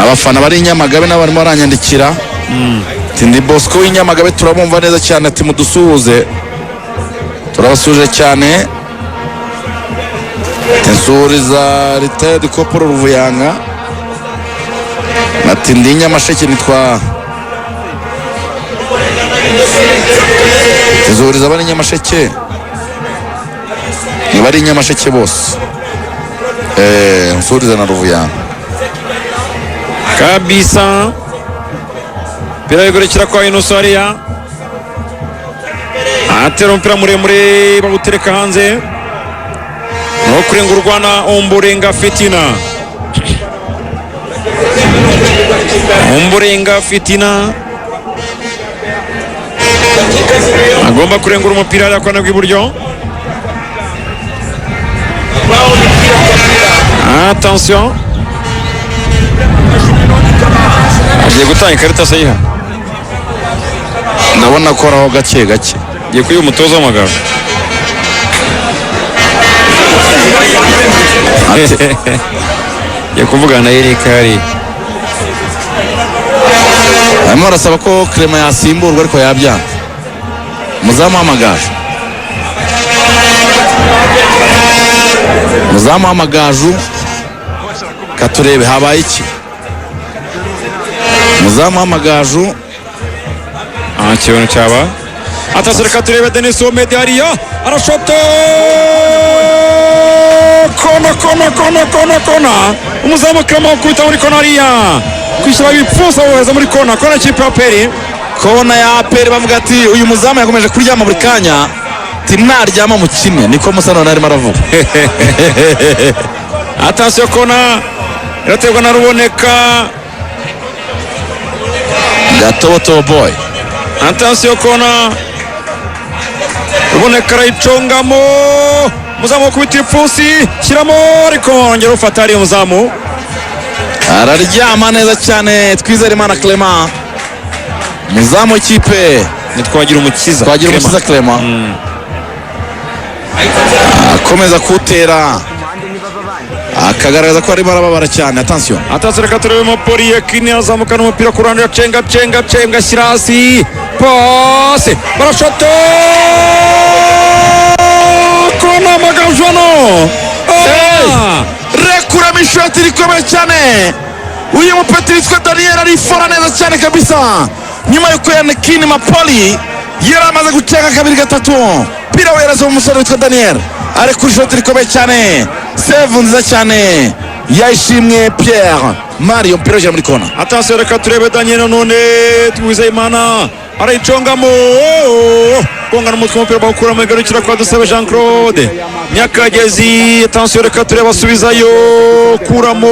abafana bari Nyamagabe n'abarimo baranyandikira Tindi Bosco w'Inyamagabe turabumva neza cyane ati mudusuhuze turabasuje cyane Tensuriza retired Corporal Ruvuyanga ati ndi Nyamasheke nitwa Tensuriza bari Nyamasheke ni bari Nyamasheke bose Nsuriza na Ruvuyanga kabisa pira yigorekera kwa Inosaria atera umupira muremure bawutereka hanze no kurengurwa na Ombolenga Fitina agomba kurengura umupira ariko kwana bw'iburyo. Attention agiye gutanga ikarita sayiha ndabona ko araho gake giye kuyi umutoza w'Amagaju ya kuvugana na Eric hari arimo arasaba ko Clement yasimburwa ariko yabyanga muzamu w'Amagaju katurebe habaye iki muzamu w'Amagaju kibono cyaba atasereka turebe Denis Omedi hariya arashota kona umuzamu Clement kubita muri kona hariya kwishyura ibipfusa woheza muri kona kipe ya Peri kona ya Peri bavuga ati uyu muzamu yakomeje kuryama buri kanya timwaryama mu kimwe niko Musano arimo aravuga atasiyo kona iraterwa na Ruboneka Gatoto boy atasiyo kona Ruboneka arayicongamo muzamu kubita ipfusi shyiramo ariko ngero ufata ari umuzamu araryama neza cyane Twizerimana Clement muzamu w'ikipe Twagira umukiza Clement akomeza kutera akagaragaza ko arimo arababara cyane. Attention atazereka turebe Poli Yakini azamuka n'umupira ku ruhande cenga shyira hasi pase barashota kona Magajano rekura mishoti rikomeye cyane uyu mupeti witwa Daniel arifora neza cyane kabisa nyuma yuko Yakini Mapoli yari amaze gucenga kabiri gatatu pira wereza umusore witwa Daniel arekura ishoti rikomeye cyane save nziza cyane yayishimye Pierre Mario mpira ujya muri kona. Attention reka turebe Daniel none Twizeyimana arayicongamo kongana umutwe umupira bawukura mu igarukira kwa Dusabe Jean Claude Nyakagezi. Attention reka turebe asubizayo kuramo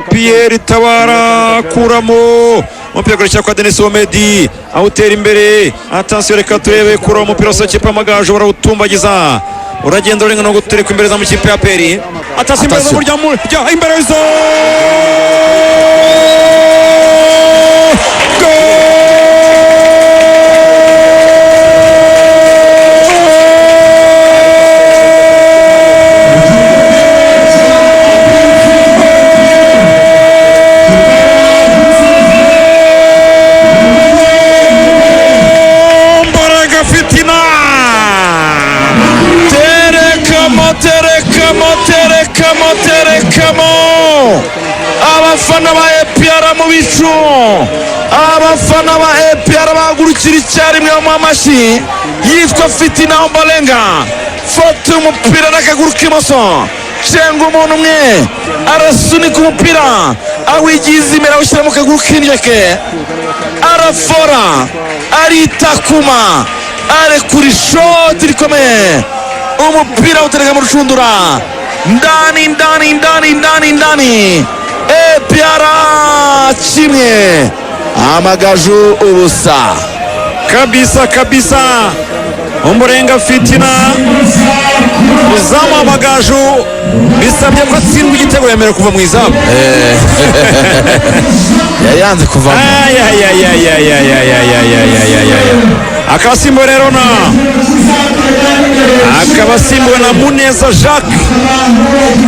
Pierre Tabara kuramo umupira ugarukira kwa Denis Omedi awutera imbere. Attention reka turebe kuramo umupira wose kipe Amagaju barawutumbagiza uragenda urenga no gutereka imbere za mu kipe ya Peri. Attention imbere zo burya imbere zo abafana ba EPR mu bicu abafana ba EPR bagurukira icyarimwe mu amashi yitwa Fitina Ombolenga foto umupira n'akaguru k'imoso cenga umuntu umwe arasunika umupira awigiza imbere awushyira mu kaguru k'indyo ke arafora aritakuma arekura ishoti rikomeye umupira utereka mu rushundura ndani EPR kimwe Amagaju ubusa kabisa Ombolenga Fitina muzamu Amagaju bisabye ko atsindwa igitego yemerewe kuva mu izamu yayanze kuvamo akasimbo rero na akaba asimbuwe na Muneza Jacques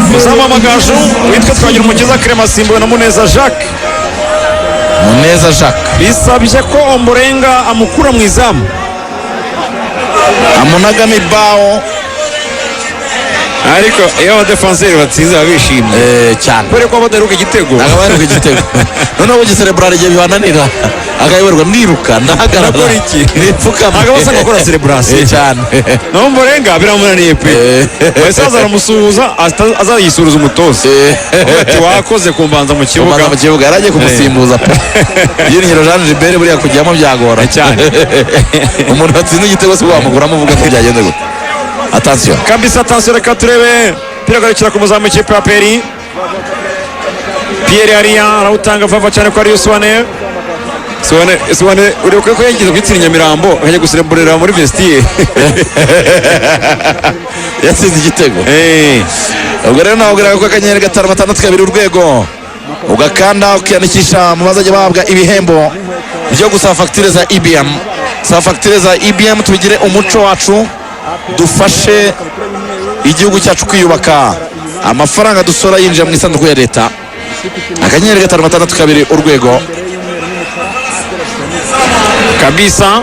umuzamu w'Amagaju witwa Twagirumukiza Clement asimbuwe na Muneza Jacques. Muneza Jacques bisabye ko Ombolenga amukura mu izamu amunagamo ibao, ariko iyo abadefenseri batsinze baba bishimye cyane kubera ko badaheruka igitego agabaheruka igitego noneho bugiserebura igihe bibananira agayoberwa ndiruka ndahagarara Nakora iki? nipfukama ntabwo asa nk'akora celebration cyane naho Ombolenga biramunaniye pe wese azaramusuhuza azayisuhuza umutoza ati wakoze kumbanza mu kibuga yaragiye kumusimbuza pe Yiringiro Jean Gilbert buriya kujyamo byagora cyane umuntu watsinze igitego si wamuguramo uvuga ko byagenze gute. Attention kabisa, attention, reka turebe piragarukira ku muzamu w'ikipe ya Peri. Pierre Ariya arawutanga vava cyane kwa Ariyo Suwane uri ko yagize kwitira Nyamirambo akajya gusereburera muri vestiaire yatsinze igitego. Ubwo rero nawubwira ko akanyenyeri 562 urwego ugakanda ukiyandikisha mu bazajya bahabwa ibihembo byo gusaba fagitire za IBM. Saba fagitire za IBM tubigire umuco wacu, dufashe igihugu cyacu kwiyubaka. Amafaranga dusora yinjira mu isanduku ya leta. Akanyenyeri 562 urwego kabisa.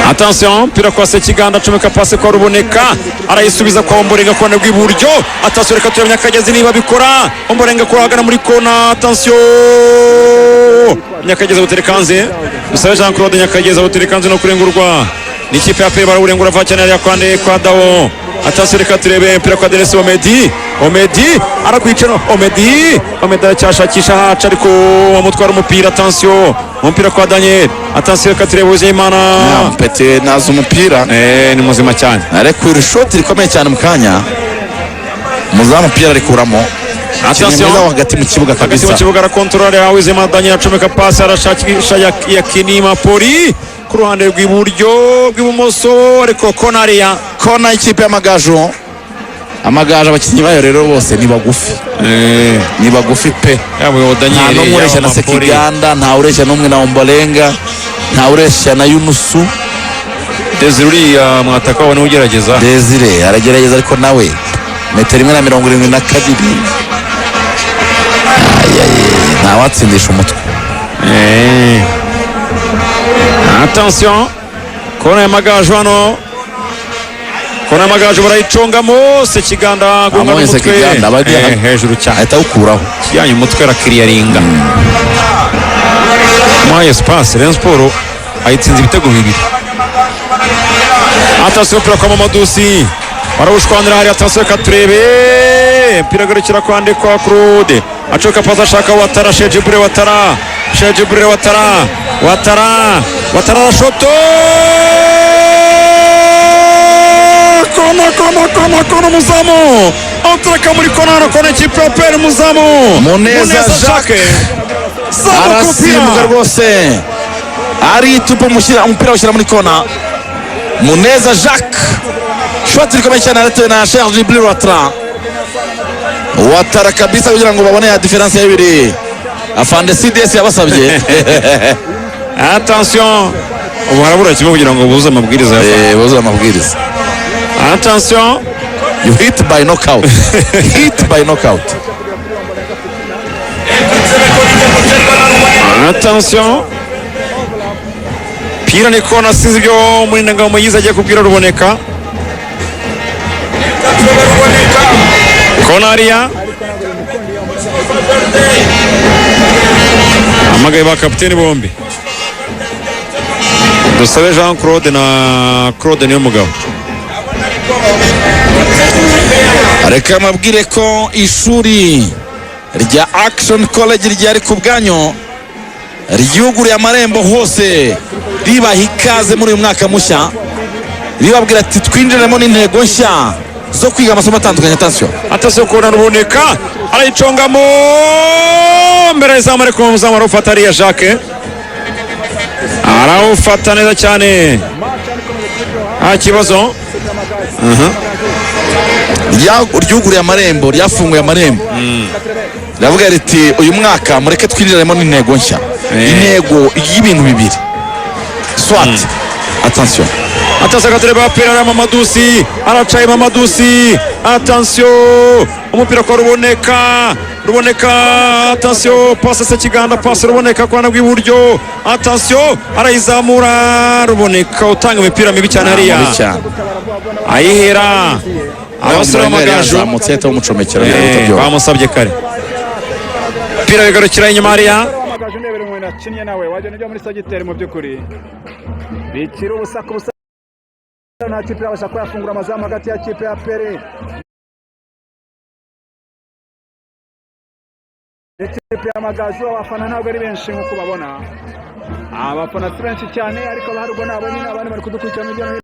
Attention, pira kwa Sekiganda acomeka pase kwa Ruboneka arayisubiza kwa Ombolenga kwa rw'iburyo. Attention, reka turebe Nyakagezi niba bikora. Ombolenga kuragana muri kona. Attention, Nyakagezi buterekanze Musabe Jean Claude Nyakagezi buterekanze no kurengurwa n'ikipe ya Peri barawurengura va cyane ya kwande kwa Dawo. Attention, reka turebe pira kwa Denis Omedi arakwicana. Omedi aracyashakisha haca ariko amutwara umupira. Attention, umupira kwa Daniel. Attention, reka turebe Uzeyimana Pete nazo umupira ni muzima cyane ariko iri shoti rikomeye cyane mu kanya muzamu umupira arikuramo. Attention, hagati mu kibuga kabisa, mu kibuga arakontorora ya Uzeyimana Daniel acomeka pasi arashakisha ya Kinima Poli ku ruhande rw'iburyo rw'ibumoso ariko kona ikipe y'Amagaju. Amagaju abakinnyi bayo rero bose ni bagufi ni bagufi pe. Nta n'umwe ureshya na Sekiganda, nta ureshya n'umwe na Ombolenga, nta ureshya na Yunusu. Desire uriya mwataka wabona ugerageza. Desire aragerageza ariko nawe metero 172 nta watsindisha umutwe. Attention, kona y'Amagaju hano, kona y'Amagaju barayicongamo. Sekiganda gonga n'umutwe hejuru cyane ahita awukuraho kijyanye umutwe arakiriyaringa muri espace. Rayon Sport ayitsinze ibitego bibiri. Attention, pira kwa Mamadusi barawushwanira hari. Attention, reka turebe pira garukira kwande kwa Claude acoka pasa ashaka Watara Shejibure Watara shoto kona muzamu atraka muri kona ikipe ya Peri. Muzamu Muneza Jacques arasimbuka rwose ari tupo mushyira umupira ushyira muri kona. Muneza Jacques shoti rikomeye cyane arate na Serge Bleu Watara kabisa kugira ngo babone ya difference y'ibiri afande CDS yabasabye. Attention, ubu harabura kimwe kugira ngo buze amabwiriza buze amabwiriza. Attention, you hit by knockout Attention, pira ni kona sinzi byo muri ngabo muyiza agiye kubwira Ruboneka. Kona Ariya amagaye ba kapiteni bombi Dusabe Jean Claude na Claude niyo mugabo. Reka amabwire ko ishuri rya Action College ryari ku bwanyu ryuguriye amarembo hose ribaha ikaze muri uyu mwaka mushya, ribabwira ati twinjiremo n'intego nshya zo kwiga amasomo atandukanye. Attention, kona Ruboneka arayicongamo mbere y'izamu ariko umuzamu arawufata Ariya Jacques arawufata neza cyane nta kibazo. Ryuguriye amarembo, ryafunguye amarembo, riravuga riti uyu mwaka mureke twinjiremo n'intego nshya, intego y'ibintu bibiri swat. Attention, Attention katureba pera ya Mamadusi, aracaye Mamadusi, attention umupira kwa Ruboneka, attention passe se kiganda, passe Ruboneka kwa nabwi buryo, attention arayizamura Ruboneka utanga imipira mibi cyane hariya ayihera abasore b'Amagaju zamutse umucomekero bamusabye kare pira bigarukira inyuma hariya Amagaju ndebere mwe nakinnye nawe waje n'ijya muri Sagiteri mu byukuri bikira ubusaka nta kipe yabasha ko yafungura amazamu hagati ya kipe ya Pere ikipe y'Amagaju abafana ntabwo ari benshi nk'uko babona abafana si benshi cyane ariko abaharugwa nabo nyine abandi bari kudukurikirana hirya no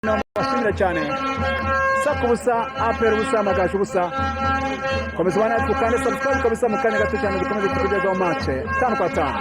hino bashimira cyane saka ubusa APR ubusa Amagaju ubusa komeza ubana natwe kandi subscribe kabisa mu kanya gato cyane dukomeze kukugezaho match 5-5